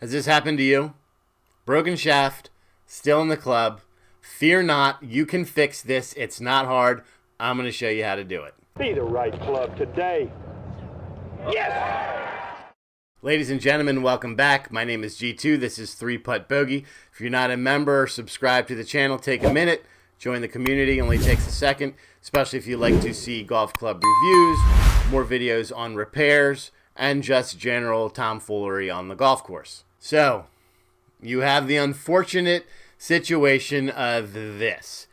Has this happened to you? Broken shaft, still in the club. Fear not, you can fix this. It's not hard. I'm going to show you how to do it. Be the right club today. Yes! Ladies and gentlemen, welcome back. My name is G2. This is 3-Putt Bogey. If you're not a member, subscribe to the channel. Take a minute. Join the community. It only takes a second, especially if you like to see golf club reviews, more videos on repairs, and just general tomfoolery on the golf course. So, you have the unfortunate situation of this.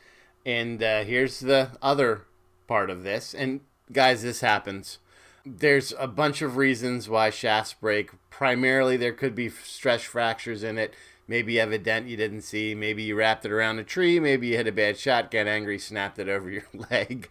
And here's the other part of this. And guys, this happens. There's a bunch of reasons why shafts break. Primarily, there could be stress fractures in it. Maybe you have a dent you didn't see. Maybe you wrapped it around a tree. Maybe you hit a bad shot, got angry, snapped it over your leg.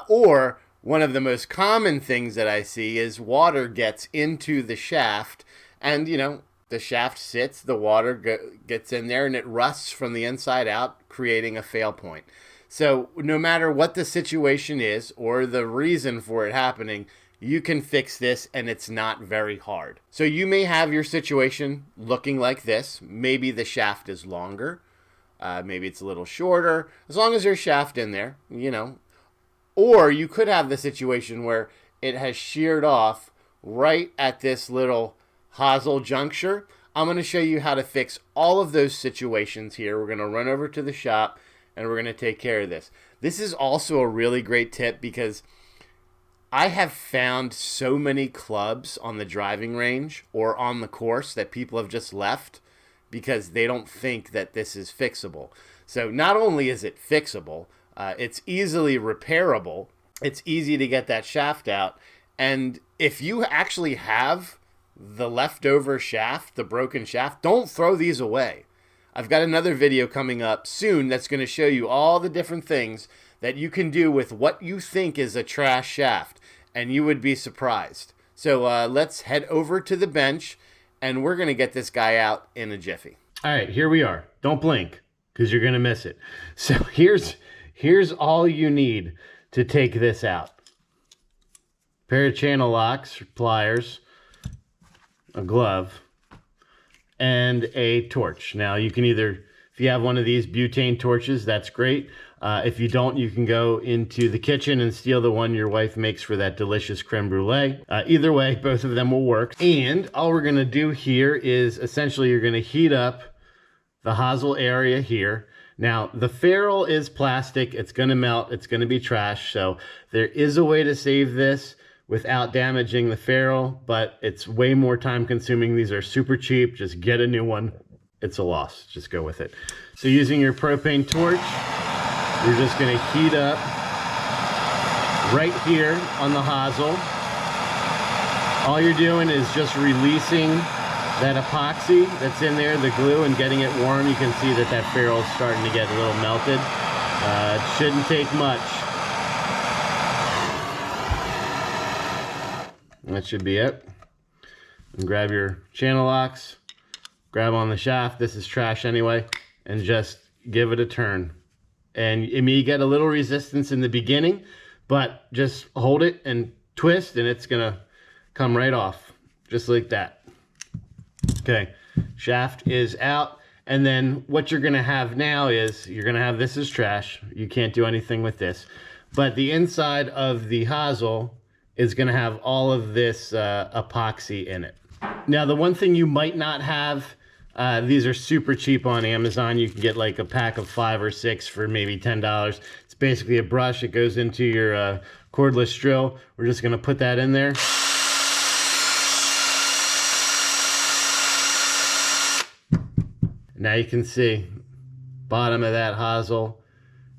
Or one of the most common things that I see is water gets into the shaft. And, you know, the shaft sits, the water gets in there, and it rusts from the inside out, creating a fail point. So no matter what the situation is or the reason for it happening, you can fix this, and it's not very hard. So you may have your situation looking like this. Maybe the shaft is longer. Maybe it's a little shorter. As long as there's shaft in there, you know. Or you could have the situation where it has sheared off right at this little hosel juncture. I'm going to show you how to fix all of those situations here. We're going to run over to the shop, and we're going to take care of this. This is also a really great tip because I have found so many clubs on the driving range or on the course that people have just left because they don't think that this is fixable. So not only is it fixable, it's easily repairable. It's easy to get that shaft out. And if you actually have the leftover shaft, the broken shaft, don't throw these away. I've got another video coming up soon that's going to show you all the different things that you can do with what you think is a trash shaft, and you would be surprised. So let's head over to the bench, and we're going to get this guy out in a jiffy. All right, here we are. Don't blink, because you're going to miss it. So here's all you need to take this out. A pair of channel locks, pliers, a glove, and a torch. Now you can either, if you have one of these butane torches, that's great. If you don't, you can go into the kitchen and steal the one your wife makes for that delicious creme brulee. Either way, both of them will work. And all we're gonna do here is essentially you're gonna heat up the hosel area here. Now the ferrule is plastic, it's gonna melt, it's gonna be trash. So there is a way to save this without damaging the ferrule, but it's way more time consuming. These are super cheap, just get a new one. It's a loss, just go with it. So using your propane torch, you're just gonna heat up right here on the hosel. All you're doing is just releasing that epoxy that's in there, the glue, and getting it warm. You can see that that ferrule is starting to get a little melted. It shouldn't take much. That should be it. And grab your channel locks, grab on the shaft, this is trash anyway, and just give it a turn. And it may get a little resistance in the beginning, but just hold it and twist, and it's gonna come right off, just like that. Okay, shaft is out. And then what you're gonna have now is, you're gonna have, this is trash, you can't do anything with this, but the inside of the hosel is going to have all of this epoxy in it. Now, the one thing you might not have, these are super cheap on Amazon. You can get like a pack of 5 or 6 for maybe $10. It's basically a brush. It goes into your cordless drill. We're just going to put that in there. Now you can see bottom of that hosel,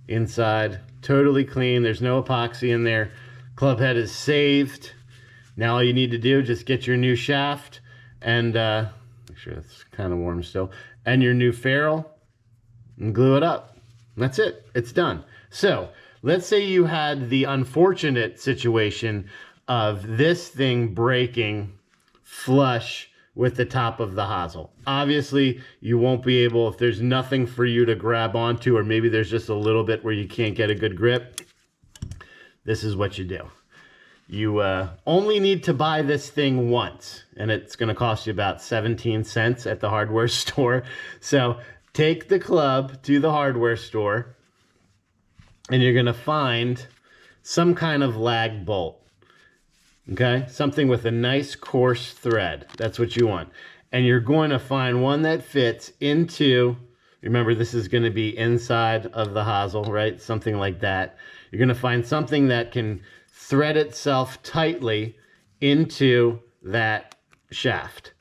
inside, totally clean. There's no epoxy in there. Club head is saved. Now all you need to do, just get your new shaft and make sure it's kind of warm still, and your new ferrule, and glue it up. That's it. It's done. So let's say you had the unfortunate situation of this thing breaking flush with the top of the hosel. Obviously, you won't be able, if there's nothing for you to grab onto, or maybe there's just a little bit where you can't get a good grip, this is what you do. You only need to buy this thing once, and it's going to cost you about 17 cents at the hardware store. So take the club to the hardware store, and you're going to find some kind of lag bolt. Okay? Something with a nice coarse thread. That's what you want. And you're going to find one that fits into, remember this is going to be inside of the hosel, right? Something like that. You're going to find something that can thread itself tightly into that shaft,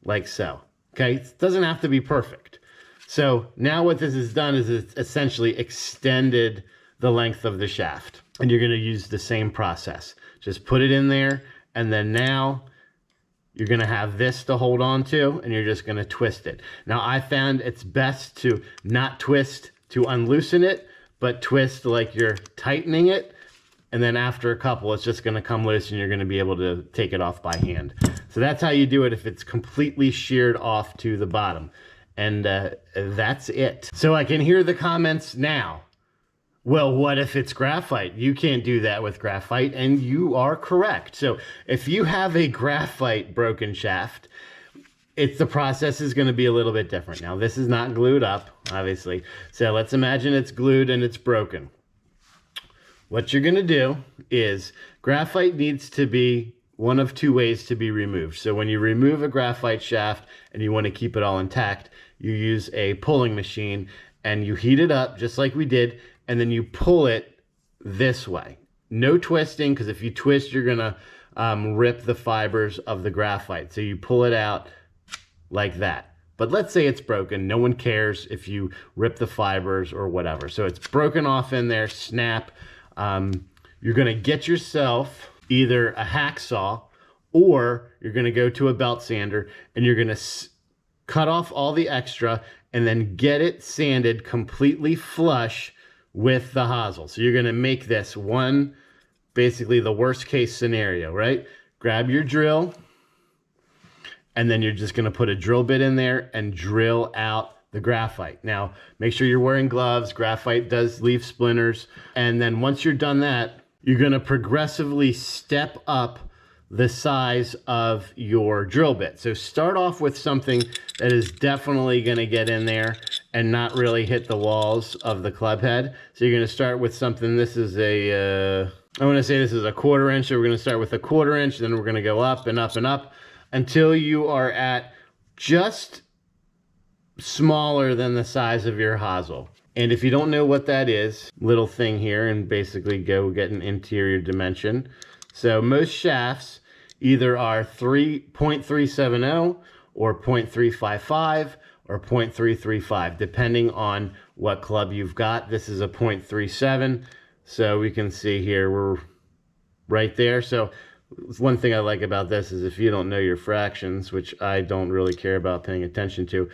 like so. Okay? It doesn't have to be perfect. So now what this has done is it's essentially extended the length of the shaft. And you're going to use the same process. Just put it in there, and then now you're going to have this to hold on to, and you're just going to twist it. Now, I found it's best to not twist to unloosen it, but twist like you're tightening it. And then after a couple, it's just going to come loose, and you're going to be able to take it off by hand. So that's how you do it if it's completely sheared off to the bottom. And that's it. So I can hear the comments now. Well, what if it's graphite? You can't do that with graphite, and you are correct. So if you have a graphite broken shaft, the process is going to be a little bit different. Now, this is not glued up, obviously. So let's imagine it's glued and it's broken. What you're going to do is graphite needs to be one of two ways to be removed. So when you remove a graphite shaft and you want to keep it all intact, you use a pulling machine and you heat it up just like we did, and then you pull it this way. No twisting, because if you twist, you're gonna rip the fibers of the graphite. So you pull it out like that. But let's say it's broken. No one cares if you rip the fibers or whatever. So it's broken off in there, snap. You're gonna get yourself either a hacksaw, or you're gonna go to a belt sander and you're gonna cut off all the extra and then get it sanded completely flush with the hosel. So you're going to make this one, basically the worst case scenario, right? Grab your drill, and then you're just going to put a drill bit in there and drill out the graphite. Now, make sure you're wearing gloves. Graphite does leave splinters. And then once you're done that, you're going to progressively step up the size of your drill bit. So start off with something that is definitely going to get in there and not really hit the walls of the club head. So you're going to start with something, this is I want to say this is a 1/4 inch. So we're going to start with a 1/4 inch, then we're going to go up and up and up until you are at just smaller than the size of your hosel. And if you don't know what that is, little thing here, and basically go get an interior dimension. So most shafts either are 0.370 or 0.355 or 0.335, depending on what club you've got. This is a 0.37, so we can see here we're right there. So one thing I like about this is if you don't know your fractions, which I don't really care about paying attention to,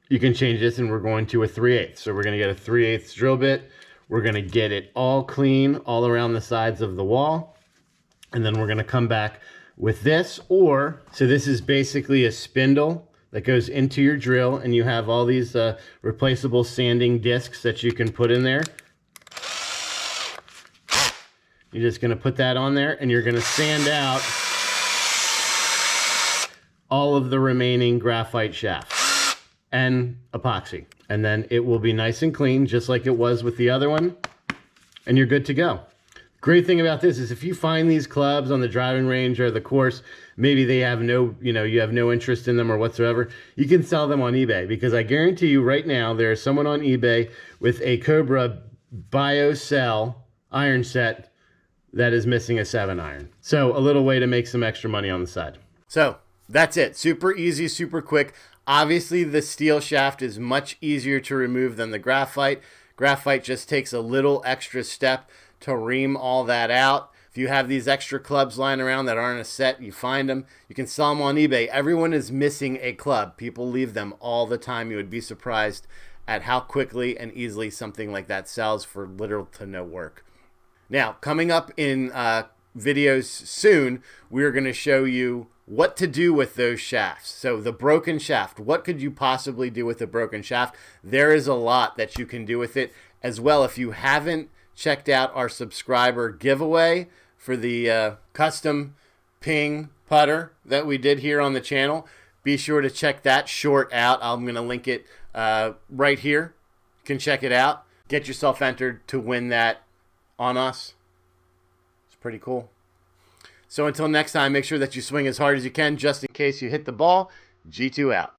you can change this, and we're going to a 3/8. So we're going to get a 3/8 drill bit. We're going to get it all clean all around the sides of the wall. And then we're going to come back with this, so this is basically a spindle that goes into your drill, and you have all these replaceable sanding discs that you can put in there. You're just going to put that on there, and you're going to sand out all of the remaining graphite shafts and epoxy. And then it will be nice and clean, just like it was with the other one, and you're good to go. Great thing about this is if you find these clubs on the driving range or the course, maybe they have you have no interest in them or whatsoever, you can sell them on eBay, because I guarantee you right now there's someone on eBay with a Cobra BioCell iron set that is missing a 7-iron. So a little way to make some extra money on the side. So that's it. Super easy, super quick. Obviously the steel shaft is much easier to remove than the graphite. Graphite just takes a little extra step to ream all that out. If you have these extra clubs lying around that aren't a set, you find them. You can sell them on eBay. Everyone is missing a club. People leave them all the time. You would be surprised at how quickly and easily something like that sells for little to no work. Now, coming up in videos soon, we're going to show you what to do with those shafts. So the broken shaft, what could you possibly do with a broken shaft? There is a lot that you can do with it as well. If you haven't checked out our subscriber giveaway, for the custom ping putter that we did here on the channel. Be sure to check that short out. I'm going to link it right here. You can check it out. Get yourself entered to win that on us. It's pretty cool. So until next time, make sure that you swing as hard as you can just in case you hit the ball. G2 out.